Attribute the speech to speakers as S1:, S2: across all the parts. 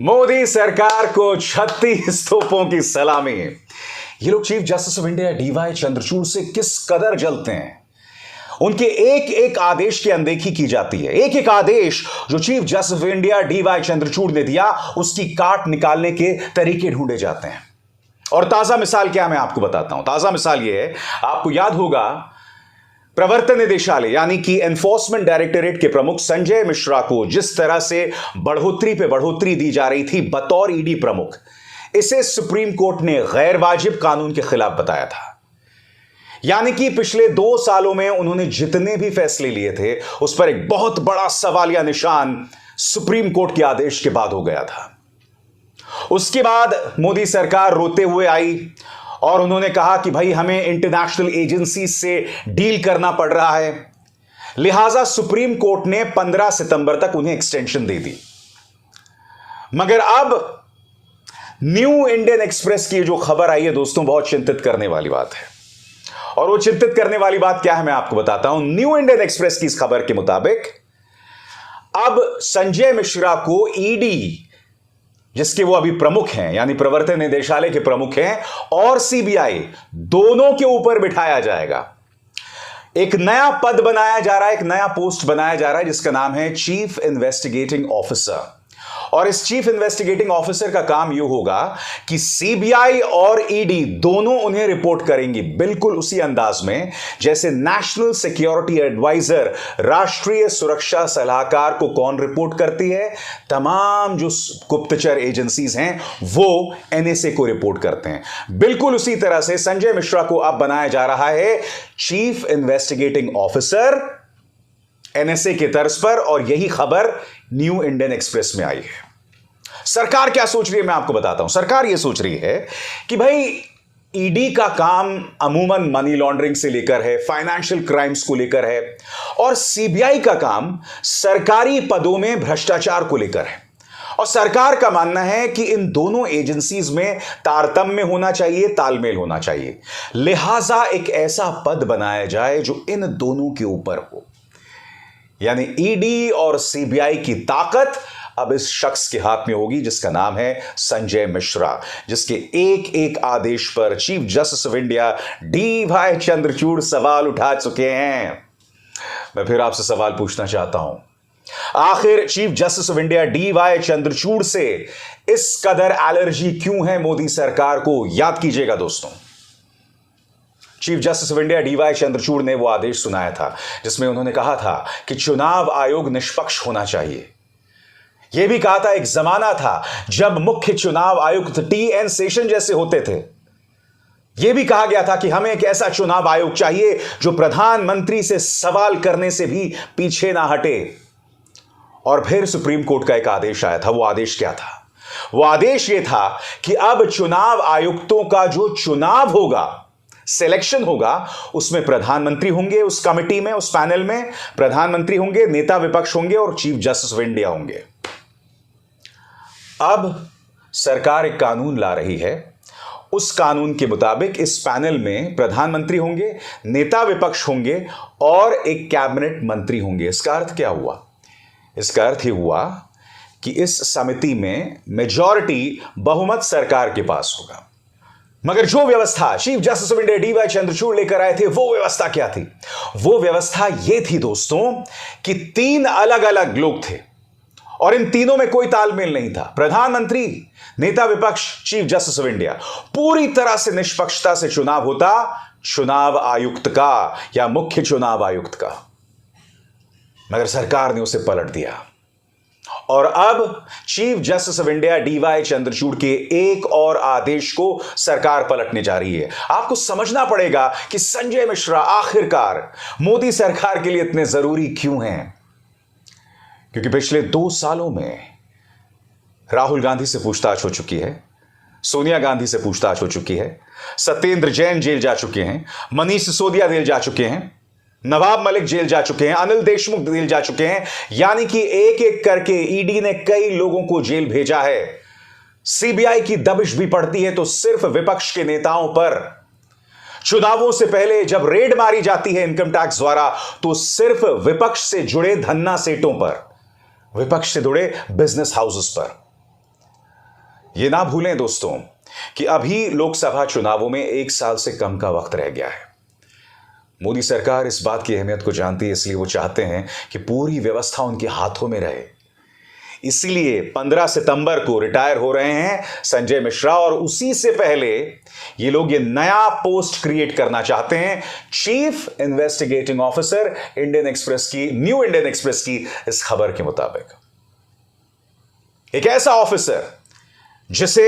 S1: मोदी सरकार को 36 तोपों की सलामी। ये लोग chief justice of India D Y Chandrachud से किस कदर जलते हैं। उनके एक एक आदेश की अनदेखी की जाती है। एक एक आदेश जो chief justice of India D Y Chandrachud ने दिया, उसकी काट निकालने के तरीके ढूंढे जाते हैं। और ताजा मिसाल क्या, मैं आपको बताता हूं। ताजा मिसाल यह है, आपको याद होगा प्रवर्तन निदेशालय यानी कि एनफोर्समेंट डायरेक्टोरेट के प्रमुख संजय मिश्रा को जिस तरह से बढ़ोतरी पे बढ़ोतरी दी जा रही थी बतौर ईडी प्रमुख, इसे सुप्रीम कोर्ट ने गैर वाजिब कानून के खिलाफ बताया था। यानी कि पिछले 2 सालों में उन्होंने जितने भी फैसले लिए थे उस पर एक बहुत बड़ा सवालिया निशान सुप्रीम कोर्ट के आदेश के बाद हो गया था। उसके बाद मोदी सरकार रोते हुए आई और उन्होंने कहा कि भाई हमें इंटरनेशनल एजेंसी से डील करना पड़ रहा है, लिहाजा सुप्रीम कोर्ट ने 15 सितंबर तक उन्हें एक्सटेंशन दे दी। मगर अब न्यू इंडियन एक्सप्रेस की जो खबर आई है दोस्तों, बहुत चिंतित करने वाली बात है। और वो चिंतित करने वाली बात क्या है, मैं आपको बताता हूं। न्यू इंडियन एक्सप्रेस की इस खबर के मुताबिक अब संजय मिश्रा को ईडी, जिसके वो अभी प्रमुख हैं यानी प्रवर्तन निदेशालय के प्रमुख हैं, और सीबीआई दोनों के ऊपर बिठाया जाएगा। एक नया पद बनाया जा रहा है, एक नया पोस्ट बनाया जा रहा है जिसका नाम है चीफ इन्वेस्टिगेटिंग ऑफिसर। और इस चीफ इन्वेस्टिगेटिंग ऑफिसर का काम यह होगा कि सीबीआई और ईडी दोनों उन्हें रिपोर्ट करेंगी, बिल्कुल उसी अंदाज में जैसे नेशनल सिक्योरिटी एडवाइजर, राष्ट्रीय सुरक्षा सलाहकार को कौन रिपोर्ट करती है, तमाम जो गुप्तचर एजेंसीज हैं वो एनएसए को रिपोर्ट करते हैं। बिल्कुल उसी तरह से संजय मिश्रा को अब बनाया जा रहा है चीफ इन्वेस्टिगेटिंग ऑफिसर एनएसए के तर्ज पर। और यही खबर न्यू इंडियन एक्सप्रेस में आई है। सरकार क्या सोच रही है मैं आपको बताता हूं। सरकार यह सोच रही है कि भाई ईडी का काम अमूमन मनी लॉन्ड्रिंग से लेकर है, फाइनेंशियल क्राइम्स को लेकर है, और सीबीआई का काम सरकारी पदों में भ्रष्टाचार को लेकर है। और सरकार का मानना है कि इन दोनों एजेंसीज में तारतम्य होना चाहिए, तालमेल होना चाहिए। लिहाजा एक ऐसा पद बनाया जाए जो इन दोनों के ऊपर हो, यानी ईडी और सीबीआई की ताकत अब इस शख्स के हाथ में होगी जिसका नाम है संजय मिश्रा, जिसके एक एक आदेश पर chief justice of India D Y Chandrachud सवाल उठा चुके हैं। मैं फिर आपसे सवाल पूछना चाहता हूं, आखिर chief justice of India D Y Chandrachud से इस कदर एलर्जी क्यों है मोदी सरकार को? याद कीजिएगा दोस्तों, chief justice of India D Y Chandrachud ने वो आदेश सुनाया था जिसमें उन्होंने कहा था कि चुनाव आयोग निष्पक्ष होना चाहिए। यह भी कहा था, एक जमाना था जब मुख्य चुनाव आयुक्त टीएन शेषन जैसे होते थे। यह भी कहा गया था कि हमें एक ऐसा चुनाव आयोग चाहिए जो प्रधानमंत्री से सवाल करने से भी पीछे ना हटे। और फिर सुप्रीम कोर्ट का एक आदेश आया था। वो आदेश क्या था? वो आदेश यह था कि अब चुनाव आयुक्तों का जो चुनाव होगा, सिलेक्शन होगा, उसमें प्रधानमंत्री होंगे, उस कमेटी में, उस पैनल में प्रधानमंत्री होंगे, नेता विपक्ष होंगे और चीफ जस्टिस ऑफ इंडिया होंगे। अब सरकार एक कानून ला रही है। उस कानून के मुताबिक इस पैनल में प्रधानमंत्री होंगे, नेता विपक्ष होंगे और एक कैबिनेट मंत्री होंगे। इसका अर्थ क्या हुआ? इसका अर्थ यह हुआ कि इस समिति में मेजॉरिटी, बहुमत सरकार के पास होगा। मगर जो व्यवस्था chief justice of India D Y Chandrachud लेकर आए थे, वो व्यवस्था क्या थी? वो व्यवस्था यह थी दोस्तों कि 3 अलग अलग लोग थे और इन तीनों में कोई तालमेल नहीं था। प्रधानमंत्री, नेता विपक्ष, चीफ जस्टिस ऑफ इंडिया। पूरी तरह से निष्पक्षता से चुनाव होता चुनाव आयुक्त का या मुख्य चुनाव आयुक्त का। मगर सरकार ने उसे पलट दिया और अब chief justice of India D Y Chandrachud के एक और आदेश को सरकार पलटने जा रही है। आपको समझना पड़ेगा कि संजय मिश्रा आखिरकार मोदी सरकार के लिए इतने जरूरी क्यों हैं। क्योंकि पिछले 2 सालों में राहुल गांधी से पूछताछ हो चुकी है, सोनिया गांधी से पूछताछ हो चुकी है, सत्येंद्र जैन जेल जा चुके हैं, मनीष सिसोदिया जेल जा चुके हैं, नवाब मलिक जेल जा चुके हैं, अनिल देशमुख जेल जा चुके हैं। यानी कि एक एक करके ईडी ने कई लोगों को जेल भेजा है। सीबीआई की दबिश भी पड़ती है तो सिर्फ विपक्ष के नेताओं पर। चुनावों से पहले जब रेड मारी जाती है इनकम टैक्स द्वारा तो सिर्फ विपक्ष से जुड़े धन्ना सेठों पर, विपक्ष से जुड़े बिजनेस हाउसेस पर। ये ना भूलें दोस्तों कि अभी लोकसभा चुनावों में 1 साल से कम का वक्त रह गया है। मोदी सरकार इस बात की अहमियत को जानती है, इसलिए वो चाहते हैं कि पूरी व्यवस्था उनके हाथों में रहे। इसीलिए 15 सितंबर को रिटायर हो रहे हैं संजय मिश्रा, और उसी से पहले ये लोग ये नया पोस्ट क्रिएट करना चाहते हैं, chief investigating officer. New Indian express की इस खबर के मुताबिक एक ऐसा ऑफिसर जिसे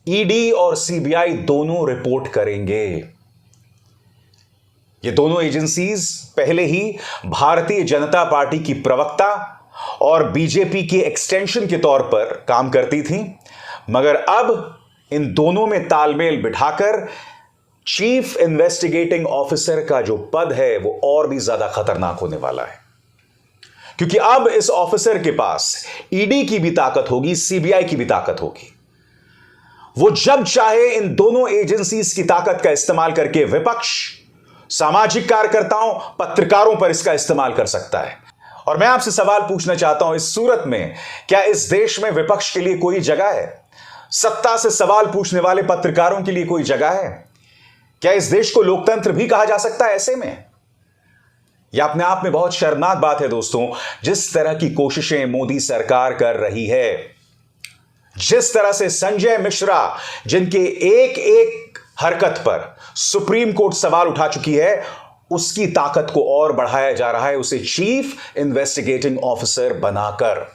S1: ईडी और सीबीआई दोनों रिपोर्ट करेंगे। ये दोनों एजेंसीज पहले ही भारतीय जनता पार्टी की प्रवक्ता और बीजेपी की एक्सटेंशन के तौर पर काम करती थी, मगर अब इन दोनों में तालमेल बिठाकर चीफ इन्वेस्टिगेटिंग ऑफिसर का जो पद है वो और भी ज्यादा खतरनाक होने वाला है, क्योंकि अब इस ऑफिसर के पास ईडी की भी ताकत होगी, सीबीआई की भी ताकत होगी। वो जब चाहे इन दोनों एजेंसीज की ताकत का इस्तेमाल करके विपक्ष, सामाजिक कार्यकर्ताओं, पत्रकारों पर इसका इस्तेमाल कर सकता है। और मैं आपसे सवाल पूछना चाहता हूं, इस सूरत में क्या इस देश में विपक्ष के लिए कोई जगह है? सत्ता से सवाल पूछने वाले पत्रकारों के लिए कोई जगह है? क्या इस देश को लोकतंत्र भी कहा जा सकता है ऐसे में? यह अपने आप में बहुत शर्मनाक बात है दोस्तों, जिस तरह की कोशिशें मोदी सरकार कर रही है, जिस तरह से संजय मिश्रा, जिनके एक एक हरकत पर सुप्रीम कोर्ट सवाल उठा चुकी है, उसकी ताकत को और बढ़ाया जा रहा है, उसे चीफ इन्वेस्टिगेटिंग ऑफिसर बनाकर।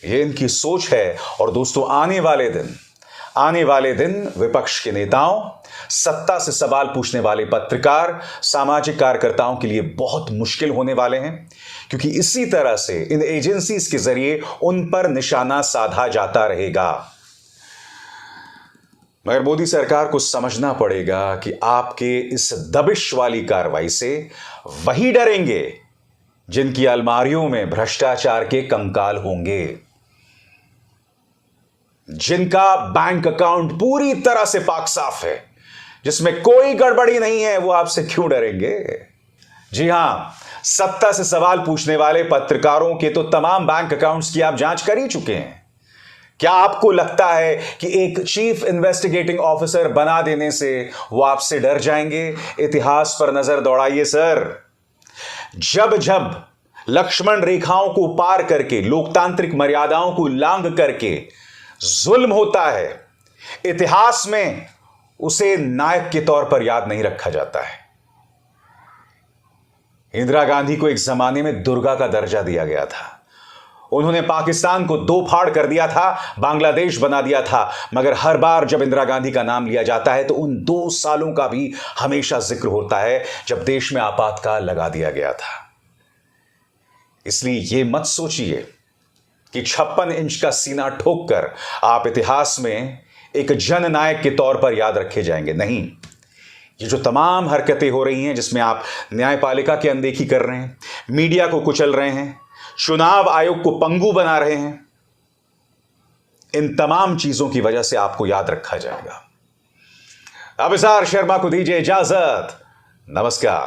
S1: यह इनकी सोच है। और दोस्तों, आने वाले दिन विपक्ष के नेताओं, सत्ता से सवाल पूछने वाले पत्रकार, सामाजिक कार्यकर्ताओं के लिए बहुत मुश्किल होने वाले हैं, क्योंकि इसी तरह से इन एजेंसीज के जरिए उन पर निशाना साधा जाता रहेगा। मगर मोदी सरकार को समझना पड़ेगा कि आपके इस दबिश वाली कार्रवाई से वही डरेंगे जिनकी अलमारियों में भ्रष्टाचार के कंकाल होंगे, जिनका बैंक अकाउंट पूरी तरह से पाक साफ है, जिसमें कोई गड़बड़ी नहीं है। वो आपसे क्यों डरेंगे? जी हां, सत्ता से सवाल पूछने वाले पत्रकारों के तो तमाम बैंक अकाउंट्स की आप जांच कर ही चुके हैं। क्या आपको लगता है कि एक चीफ इन्वेस्टिगेटिंग ऑफिसर बना देने से वो आपसे डर जाएंगे? इतिहास पर नजर दौड़ाइए सर। जब जब लक्ष्मण रेखाओं को पार करके, लोकतांत्रिक मर्यादाओं को लांघ करके जुल्म होता है, इतिहास में उसे नायक के तौर पर याद नहीं रखा जाता है। इंदिरा गांधी को एक जमाने में दुर्गा का दर्जा दिया गया था। उन्होंने पाकिस्तान को दो फाड़ कर दिया था, बांग्लादेश बना दिया था, मगर हर बार जब इंदिरा गांधी का नाम लिया जाता है तो उन 2 सालों का भी हमेशा जिक्र होता है जब देश में आपातकाल लगा दिया गया था। इसलिए यह मत सोचिए कि 56 इंच का सीना ठोक कर आप इतिहास में एक जननायक के तौर पर याद रखे जाएंगे। नहीं, ये जो तमाम हरकतें हो रही हैं, जिसमें आप न्यायपालिका की अनदेखी कर रहे हैं, मीडिया को कुचल रहे हैं, चुनाव आयोग को पंगु बना रहे हैं, इन तमाम चीजों की वजह से आपको याद रखा जाएगा। अभिसार शर्मा को दीजिए इजाजत। नमस्कार।